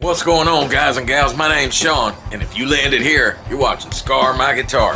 What's going on, guys and gals? My name's Sean, and if you landed here, you're watching Scar My Guitar.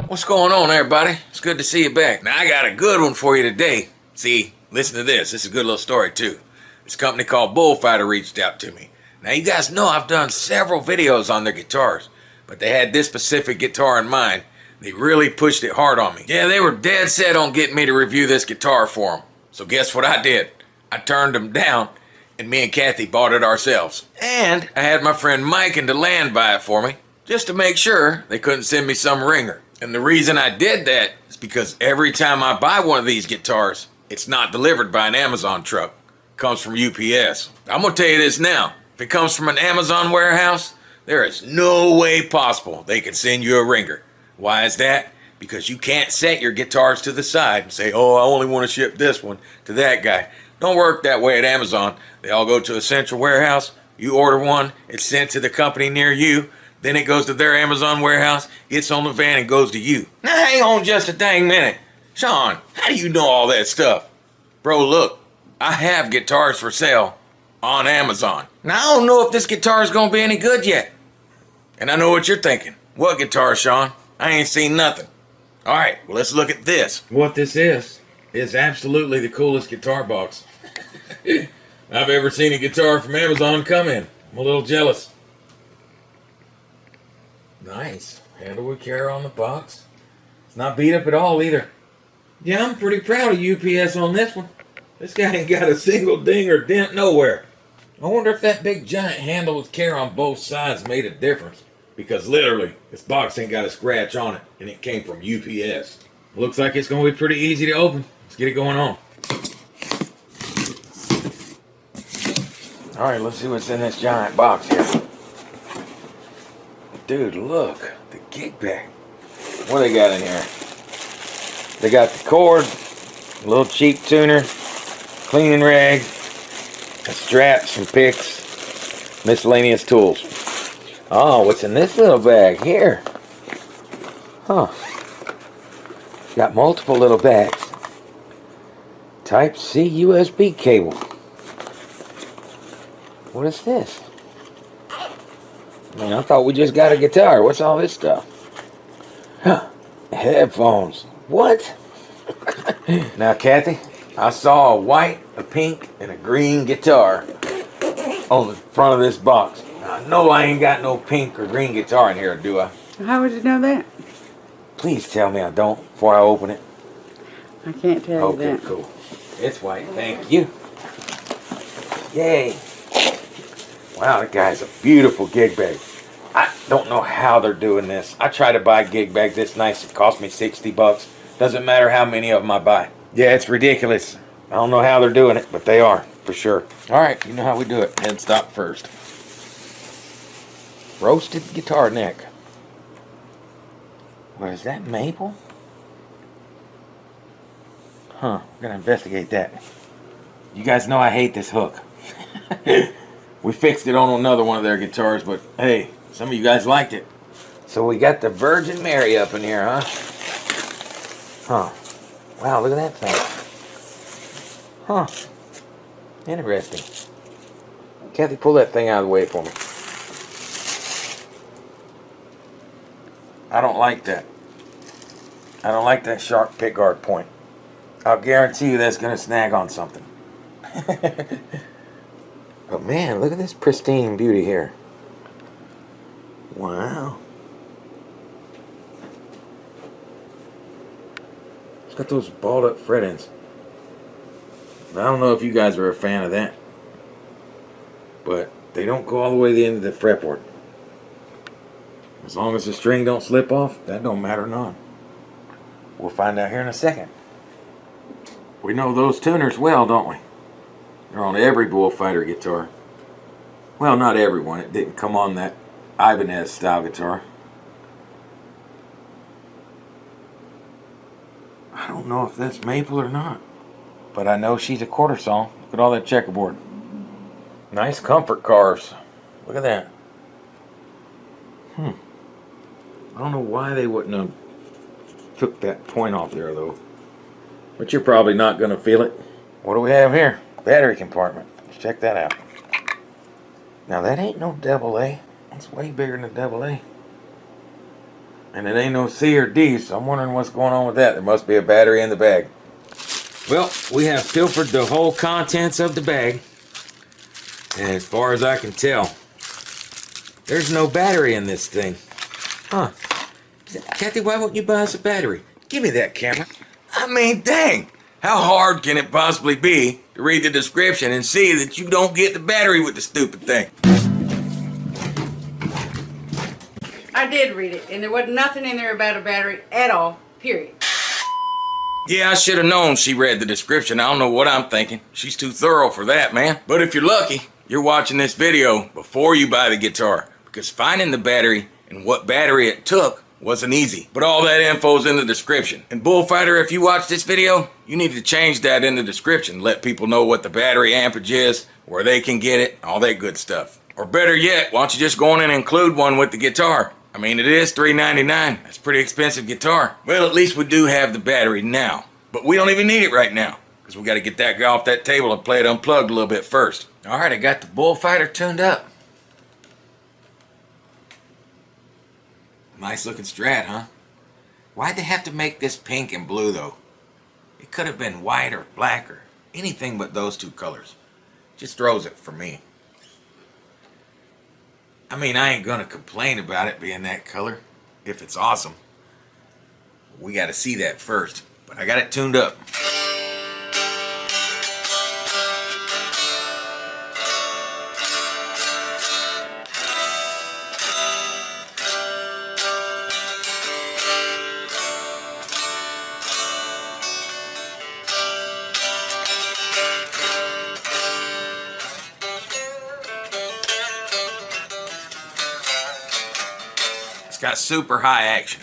What's going on, everybody? It's good to see you back. Now, I got a good one for you today. See, listen to this. This is a good little story, too. This company called Bullfighter reached out to me. Now, you guys know I've done several videos on their guitars, but they had this specific guitar in mind. They really pushed it hard on me. Yeah, they were dead set on getting me to review this guitar for them. So guess what I did? I turned them down, and me and Cathy bought it ourselves. And I had my friend Mike and Deland buy it for me, just to make sure they couldn't send me some ringer. And the reason I did that is because every time I buy one of these guitars, it's not delivered by an Amazon truck. It comes from UPS. I'm gonna tell you this now. If it comes from an Amazon warehouse, there is no way possible they can send you a ringer. Why is that? Because you can't set your guitars to the side and say, oh, I only want to ship this one to that guy. Don't work that way at Amazon. They all go to a central warehouse. You order one, it's sent to the company near you. Then it goes to their Amazon warehouse, gets on the van, and goes to you. Now, hang on just a dang minute. Sean, how do you know all that stuff? Bro, look, I have guitars for sale on Amazon. Now, I don't know if this guitar is going to be any good yet. And I know what you're thinking. What guitar, Sean? I ain't seen nothing. All right, well, let's look at this. What this is absolutely the coolest guitar box I've ever seen a guitar from Amazon come in. I'm a little jealous. Nice. Handle with care on the box. It's not beat up at all either. Yeah, I'm pretty proud of UPS on this one. This guy ain't got a single ding or dent nowhere. I wonder if that big giant handle with care on both sides made a difference. Because literally, this box ain't got a scratch on it, and it came from UPS. Looks like it's going to be pretty easy to open. Let's get it going on. Alright, let's see what's in this giant box here. Dude, look. The gig bag. What they got in here? They got the cord, a little cheap tuner, cleaning rag, a Strat, some picks, miscellaneous tools. Oh, what's in this little bag here? Huh. Got multiple little bags. Type C USB cable. What is this? Man, I thought we just got a guitar. What's all this stuff? Huh. Headphones. What? Now, Cathy, I saw a white, a pink, and a green guitar on the front of this box. Now, I know I ain't got no pink or green guitar in here, do I? How would you know that? Please tell me I don't before I open it. I can't tell you that. Okay, cool. It's white. Thank you. Yay. Wow, that guy's a beautiful gig bag. I don't know how they're doing this. I try to buy a gig bag this nice. It cost me 60 bucks. Doesn't matter how many of them I buy. Yeah, it's ridiculous. I don't know how they're doing it, but they are, for sure. All right, you know how we do it. Head stop first. Roasted guitar neck. What is that, maple? Huh, we're gonna investigate that. You guys know I hate this hook. We fixed it on another one of their guitars, but hey, some of you guys liked it. So we got the Virgin Mary up in here, huh? Huh. Wow, look at that thing. Huh. Interesting. Cathy, pull that thing out of the way for me. I don't like that. I don't like that sharp pickguard point. I'll guarantee you that's going to snag on something. But man, look at this pristine beauty here. Wow. It's got those balled up fret ends. I don't know if you guys are a fan of that, but they don't go all the way to the end of the fretboard. As long as the string don't slip off, that don't matter none. We'll find out here in a second. We know those tuners well, don't we? They're on every Bullfighter guitar. Well, not every one. It didn't come on that Ibanez style guitar. I don't know if that's maple or not, but I know she's a quarter saw. Look at all that checkerboard. Nice comfort carves. Look at that. I don't know why they wouldn't have took that point off there though. But you're probably not going to feel it. What do we have here? Battery compartment. Check that out. Now that ain't no double A. It's way bigger than a double A. And it ain't no C or D, so I'm wondering what's going on with that. There must be a battery in the bag. Well, we have pilfered the whole contents of the bag. And as far as I can tell, there's no battery in this thing. Huh. Cathy, why won't you buy us a battery? Give me that camera. I mean, dang. How hard can it possibly be to read the description and see that you don't get the battery with the stupid thing? I did read it, and there wasn't nothing in there about a battery at all, period. Yeah, I should have known she read the description. I don't know what I'm thinking. She's too thorough for that, man. But if you're lucky, you're watching this video before you buy the guitar, because finding the battery and what battery it took wasn't easy. But all that info's in the description. And Bullfighter, if you watch this video, you need to change that in the description. Let people know what the battery ampage is, where they can get it, all that good stuff. Or better yet, why don't you just go on and include one with the guitar? I mean, it is $3.99. That's a pretty expensive guitar. Well, at least we do have the battery now. But we don't even need it right now, because we got to get that guy off that table and play it unplugged a little bit first. All right, I got the Bullfighter tuned up. Nice looking Strat, huh? Why'd they have to make this pink and blue, though? It could have been white or black or anything but those two colors. Just throws it for me. I mean, I ain't gonna complain about it being that color, if it's awesome. We gotta see that first, but I got it tuned up. It's got super high action.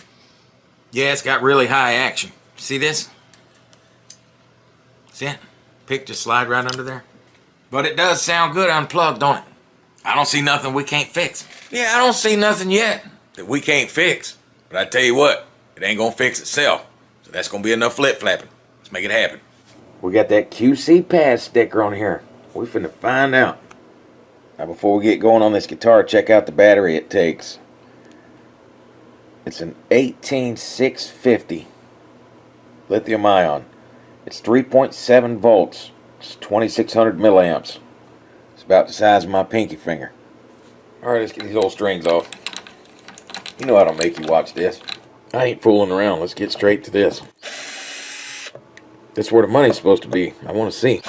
Yeah, it's got really high action. See this? See it? Pick just slide right under there. But it does sound good unplugged, don't it? I don't see nothing we can't fix. Yeah, I don't see nothing yet that we can't fix. But I tell you what, it ain't gonna fix itself. So that's gonna be enough flip-flapping. Let's make it happen. We got that QC pass sticker on here. We finna find out. Now before we get going on this guitar, check out the battery it takes. It's an 18650 lithium ion. It's 3.7 volts. It's 2600 milliamps. It's about the size of my pinky finger. Alright, let's get these old strings off. You know I don't make you watch this. I ain't fooling around. Let's get straight to this. That's where the money's supposed to be. I want to see.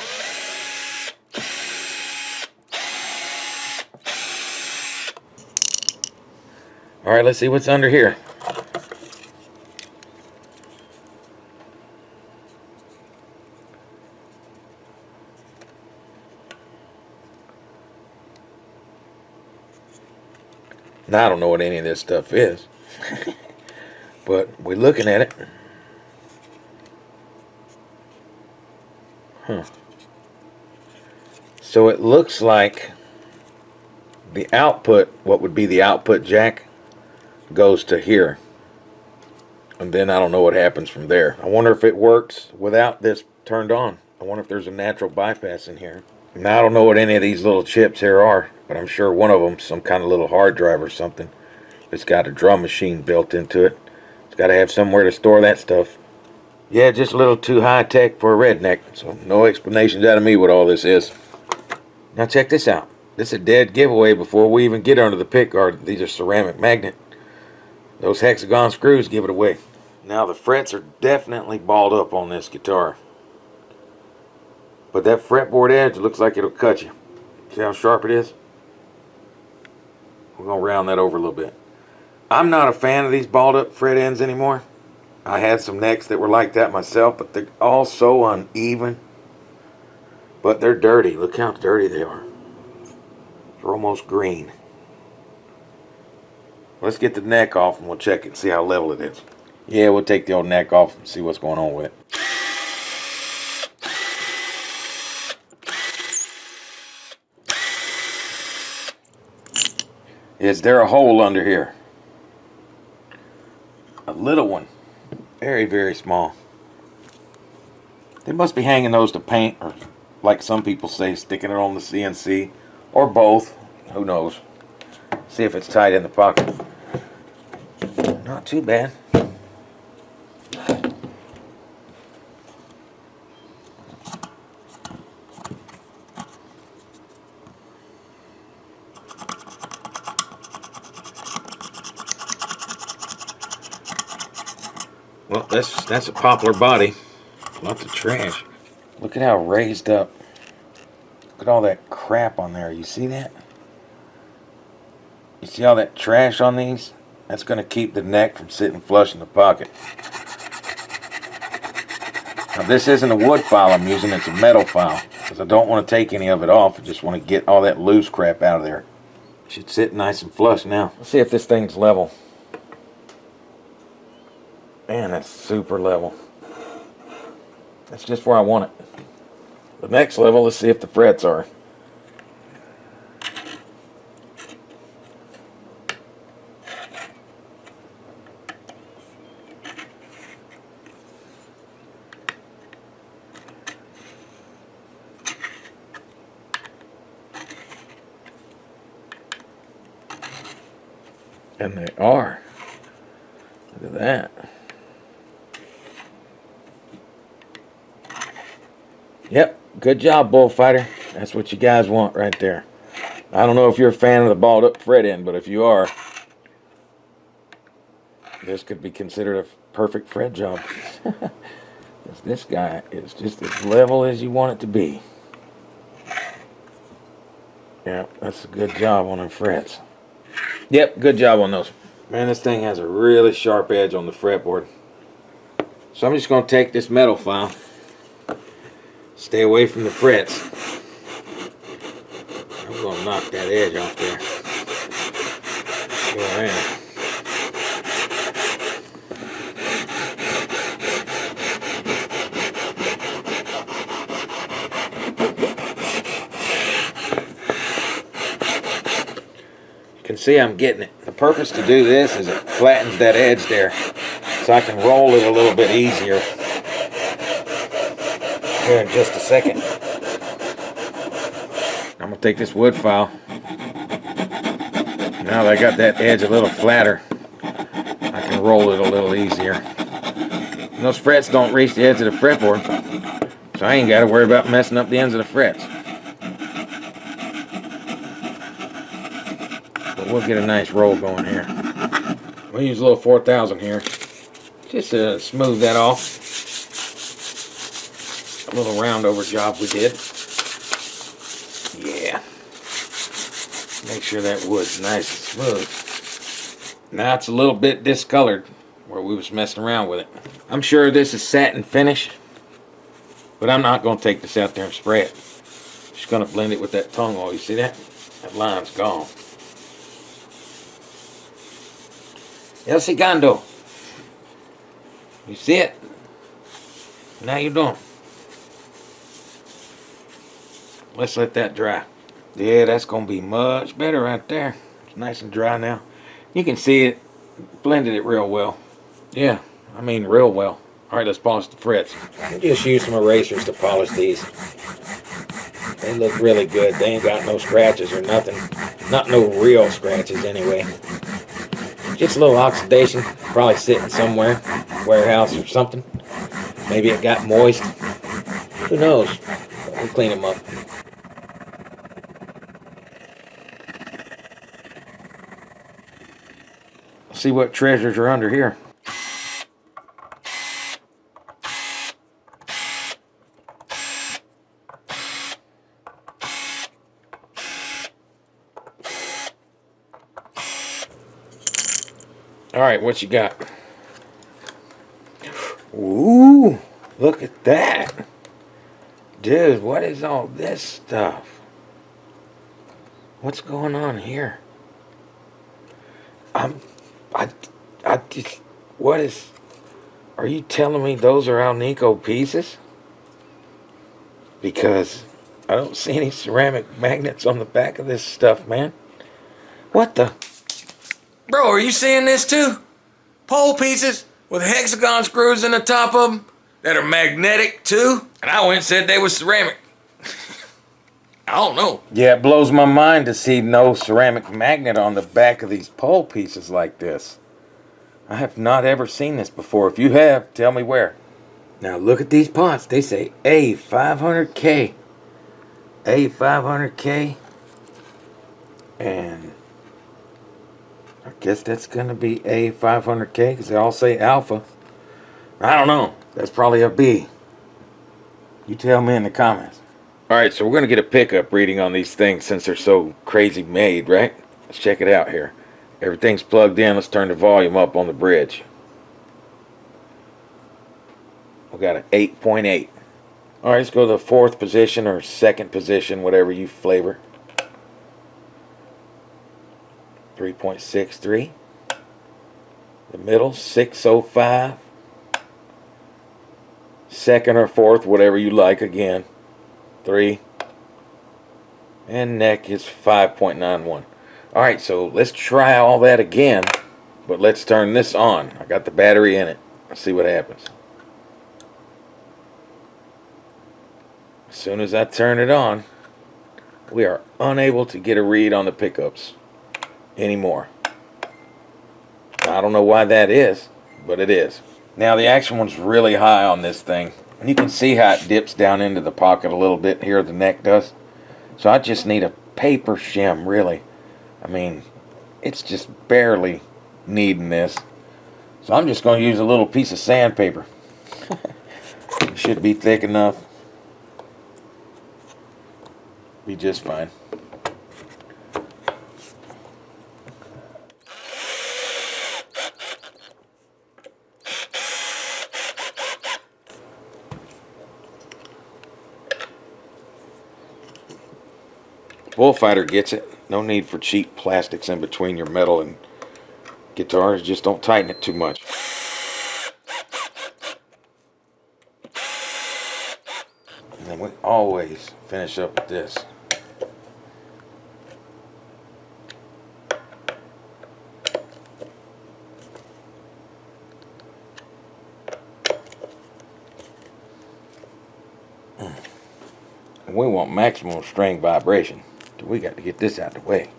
Alright, let's see what's under here. Now, I don't know what any of this stuff is, but we're looking at it. So it looks like the output, what would be the output jack, goes to here. And then I don't know what happens from there. I wonder if it works without this turned on. I wonder if there's a natural bypass in here. Now, I don't know what any of these little chips here are, but I'm sure one of them's some kind of little hard drive or something. It's got a drum machine built into it. It's got to have somewhere to store that stuff. Yeah, just a little too high-tech for a redneck, so no explanations out of me what all this is. Now check this out. This is a dead giveaway before we even get under the pickguard. These are ceramic magnet. Those hexagon screws give it away. Now the frets are definitely balled up on this guitar. But that fretboard edge looks like it'll cut you. See how sharp it is? We're going to round that over a little bit. I'm not a fan of these balled up fret ends anymore. I had some necks that were like that myself, but they're all so uneven. But they're dirty. Look how dirty they are. They're almost green. Let's get the neck off and we'll check it and see how level it is. Yeah, we'll take the old neck off and see what's going on with it. Is there a hole under here? A little one. Very, very small. They must be hanging those to paint or like some people say, sticking it on the CNC, or both. Who knows? See if it's tight in the pocket. Not too bad. Well, that's a poplar body. Lots of trash. Look at how raised up. Look at all that crap on there. You see that? You see all that trash on these? That's going to keep the neck from sitting flush in the pocket. Now, this isn't a wood file I'm using. It's a metal file. Because I don't want to take any of it off. I just want to get all that loose crap out of there. Should sit nice and flush now. Let's see if this thing's level. Man, that's super level. That's just where I want it. The next level, let's see if the frets are. And they are. Look at that. Yep, good job, Bullfighter. That's what you guys want right there. I don't know if you're a fan of the balled up fret end, but if you are, this could be considered a perfect fret job. This guy is just as level as you want it to be. Yeah, that's a good job on them frets. Yep, good job on those. Man, this thing has a really sharp edge on the fretboard. So I'm just going to take this metal file. Stay away from the frets. I'm going to knock that edge off there. Go around. You can see I'm getting it. The purpose to do this is it flattens that edge there so I can roll it a little bit easier. Here in just a second. I'm going to take this wood file. Now that I got that edge a little flatter, I can roll it a little easier. And those frets don't reach the edge of the fretboard, so I ain't got to worry about messing up the ends of the frets. But we'll get a nice roll going here. We'll use a little 4000 here, just to smooth that off. A little round over job we did. Yeah. Make sure that wood's nice and smooth. Now it's a little bit discolored where we was messing around with it. I'm sure this is satin finish, but I'm not going to take this out there and spray it. I'm just going to blend it with that tongue oil. You see that? That line's gone. El Segundo. You see it? Now you don't. Let's let that dry. Yeah, that's going to be much better right there. It's nice and dry now. You can see it. Blended it real well. Yeah, I mean real well. Alright, let's polish the frets. I just use some erasers to polish these. They look really good. They ain't got no scratches or nothing. Not no real scratches anyway. Just a little oxidation. Probably sitting somewhere. Warehouse or something. Maybe it got moist. Who knows? We'll clean them up. See what treasures are under here. All right, what you got? Ooh, look at that. Dude, what is all this stuff? What's going on here? I just, what is, are you telling me those are Alnico pieces? Because I don't see any ceramic magnets on the back of this stuff, man. What the? Bro, are you seeing this too? Pole pieces with hexagon screws in the top of them that are magnetic too? And I went and said they were ceramic. I don't know. Yeah, it blows my mind to see no ceramic magnet on the back of these pole pieces like this. I have not ever seen this before. If you have, tell me where. Now look at these pots. They say A500K. A500K. And I guess that's going to be A500K because they all say alpha. I don't know. That's probably a B. You tell me in the comments. Alright, so we're going to get a pickup reading on these things since they're so crazy made, right? Let's check it out here. Everything's plugged in. Let's turn the volume up on the bridge. We got an 8.8. Alright, let's go to the 4th position or 2nd position, whatever you flavor. 3.63. The middle, 605. 2nd or 4th, whatever you like, again. 3. And neck is 5.91. Alright, so let's try all that again. But let's turn this on. I got the battery in it. Let's see what happens. As soon as I turn it on, we are unable to get a read on the pickups anymore. I don't know why that is, but it is. Now the action one's really high on this thing. And you can see how it dips down into the pocket a little bit here, the neck does. So I just need a paper shim, really. I mean, it's just barely needing this. So I'm just going to use a little piece of sandpaper. It should be thick enough. Be just fine. Bullfighter gets it. No need for cheap plastics in between your metal and guitars. Just don't tighten it too much. And then we always finish up with this. And we want maximum string vibration. We got to get this out of the way.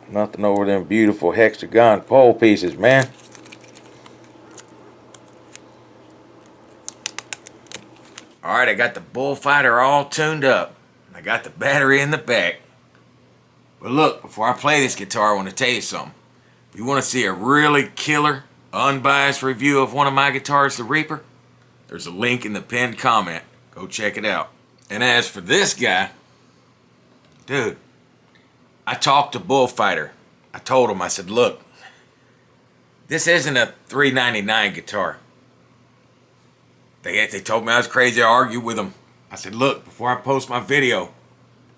Nothing over them beautiful hexagon pole pieces, man. Alright, I got the Bullfighter all tuned up. I got the battery in the back. But look, before I play this guitar, I want to tell you something. If you want to see a really killer, unbiased review of one of my guitars, the Reaper, there's a link in the pinned comment. Go check it out. And as for this guy, dude, I talked to Bullfighter. I told him, I said, look, this isn't a $3.99 guitar. They told me I was crazy. I argued with them. I said, look, before I post my video,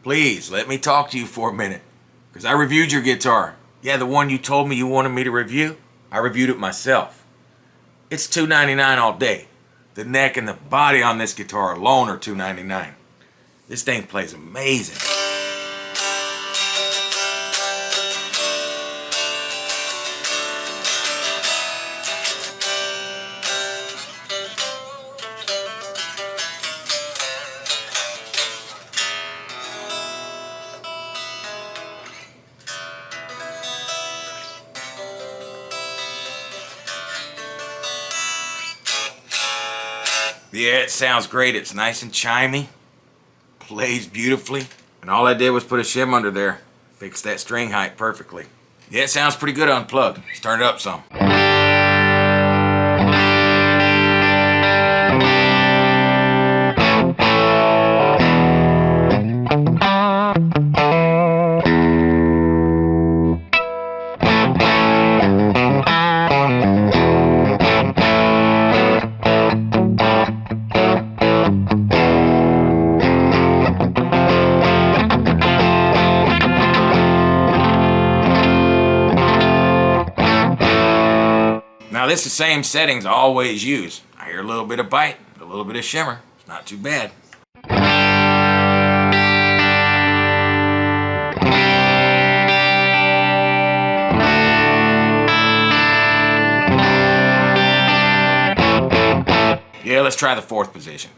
please let me talk to you for a minute. Because I reviewed your guitar. Yeah, the one you told me you wanted me to review, I reviewed it myself. It's $2.99 all day. The neck and the body on this guitar alone are $2.99. This thing plays amazing. Yeah, it sounds great. It's nice and chimey. Plays beautifully. And all I did was put a shim under there. Fixed that string height perfectly. Yeah, it sounds pretty good unplugged. Let's turn it up some. Now this is the same settings I always use. I hear a little bit of bite, a little bit of shimmer. It's not too bad. Yeah, let's try the 4th position.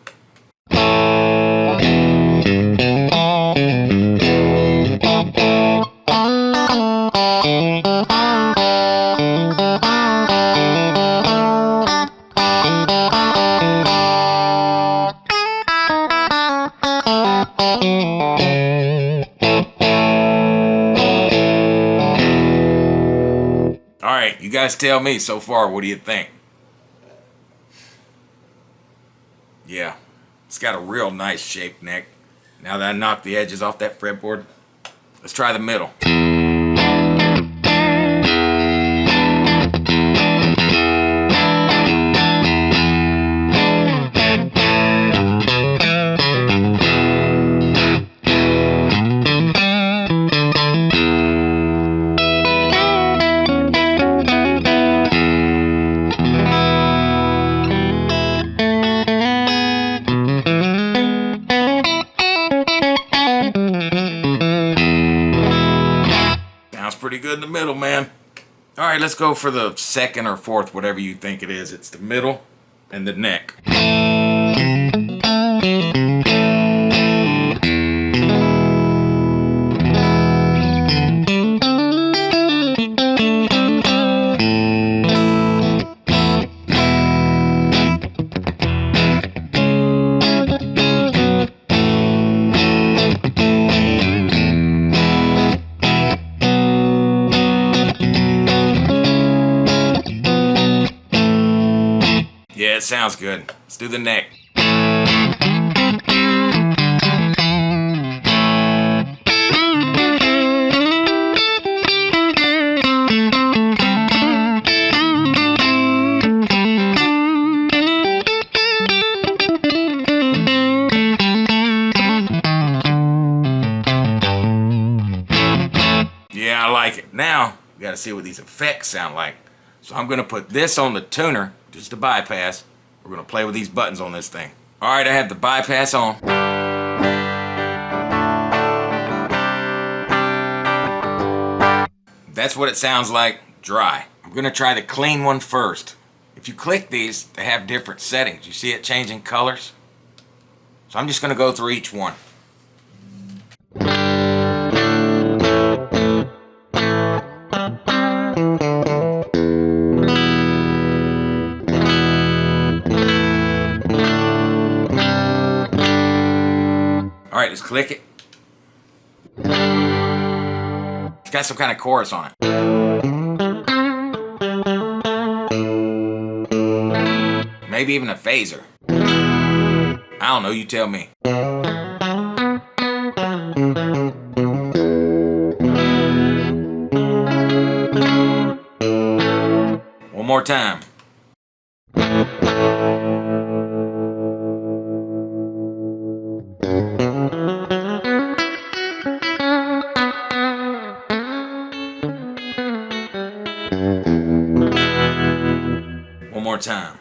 Alright, you guys tell me so far, what do you think? Yeah, it's got a real nice shaped neck. Now that I knocked the edges off that fretboard, let's try the middle. Pretty good in the middle, man. All right, let's go for the second or fourth, whatever you think it is. It's the middle and the neck. Yeah, it sounds good. Let's do the neck. Yeah, I like it. Now, we gotta see what these effects sound like. So I'm gonna put this on the tuner, just to bypass. We're gonna play with these buttons on this thing. All right, I have the bypass on. That's what it sounds like, dry. I'm gonna try the clean one first. If you click these, they have different settings. You see it changing colors? So I'm just gonna go through each one. All right, let's click it. It's got some kind of chorus on it. Maybe even a phaser. I don't know, you tell me. One more time. One more time.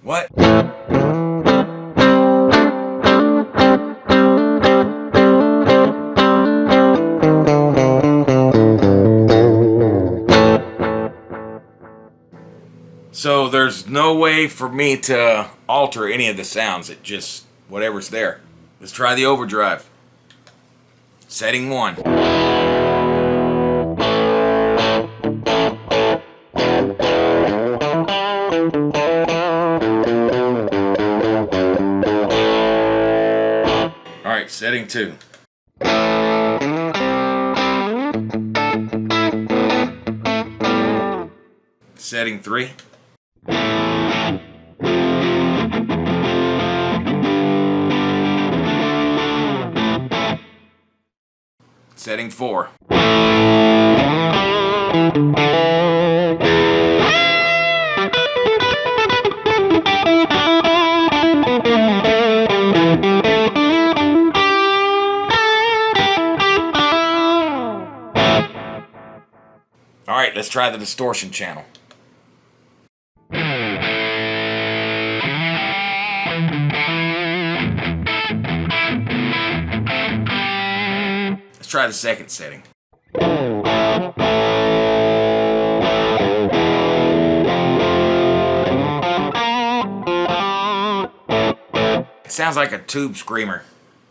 What? So there's no way for me to alter any of the sounds. It just, whatever's there. Let's try the overdrive. Setting 1. All right, setting 2. Setting 3. Setting 4. All right, let's try the distortion channel. Let's try the second setting. It sounds like a tube screamer,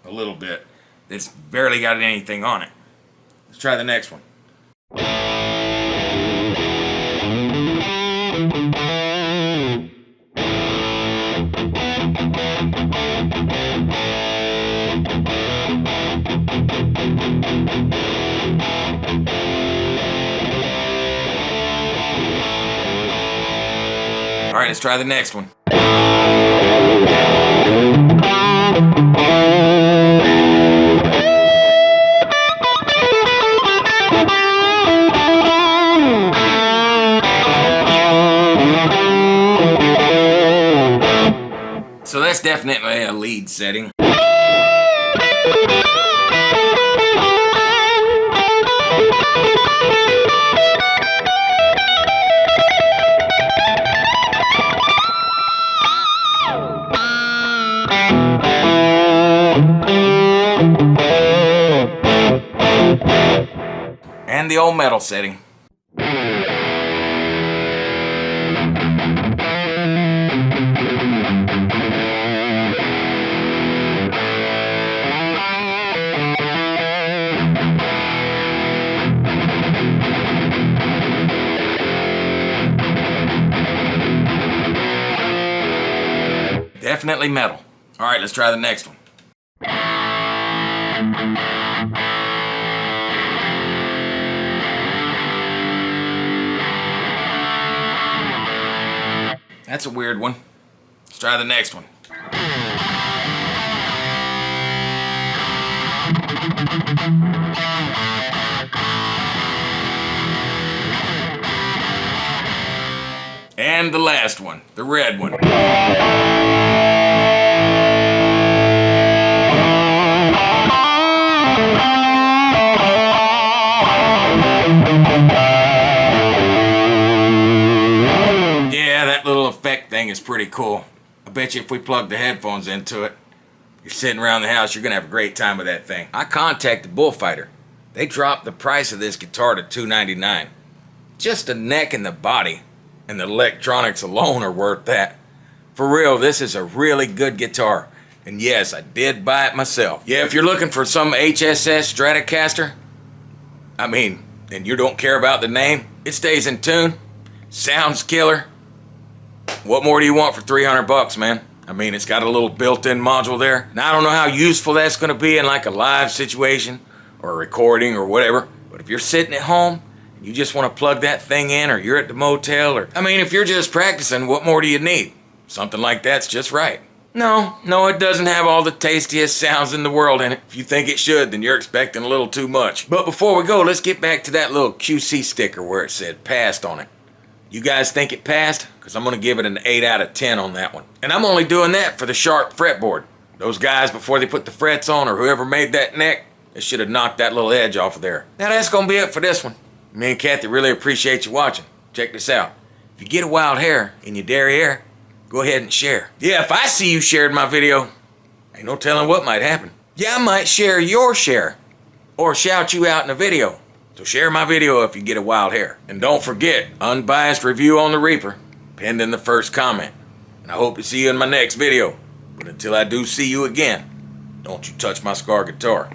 a little bit. It's barely got anything on it. Let's try the next one. right, let's try the next one. So that's definitely a lead setting. And the old metal setting. Definitely metal. All right, let's try the next one. That's a weird one. Let's try the next one. And the last one, the red one. Yeah, that little effect thing is pretty cool. I bet you if we plug the headphones into it, you're sitting around the house, you're gonna have a great time with that thing. I contacted Bullfighter. They dropped the price of this guitar to $299. Just the neck and the body and the electronics alone are worth that. For real, this is a really good guitar. And yes, I did buy it myself. Yeah, if you're looking for some HSS Stratocaster, I mean, and you don't care about the name, it stays in tune, sounds killer. What more do you want for 300 bucks, man? I mean, it's got a little built-in module there. Now, I don't know how useful that's gonna be in like a live situation or a recording or whatever, but if you're sitting at home and you just wanna plug that thing in, or you're at the motel, or, I mean, if you're just practicing, what more do you need? Something like that's just right. No, it doesn't have all the tastiest sounds in the world in it. If you think it should, then you're expecting a little too much. But before we go, let's get back to that little QC sticker where it said passed on it. You guys think it passed? Because I'm going to give it an 8 out of 10 on that one. And I'm only doing that for the sharp fretboard. Those guys, before they put the frets on, or whoever made that neck, they should have knocked that little edge off of there. Now that's going to be it for this one. Me and Cathy really appreciate you watching. Check this out. If you get a wild hair in your derriere, go ahead and share. Yeah, if I see you shared my video, ain't no telling what might happen. Yeah, I might share your share, or shout you out in a video. So share my video if you get a wild hair. And don't forget, unbiased review on the Reaper, pinned in the first comment. And I hope to see you in my next video. But until I do see you again, don't you touch my Scar guitar.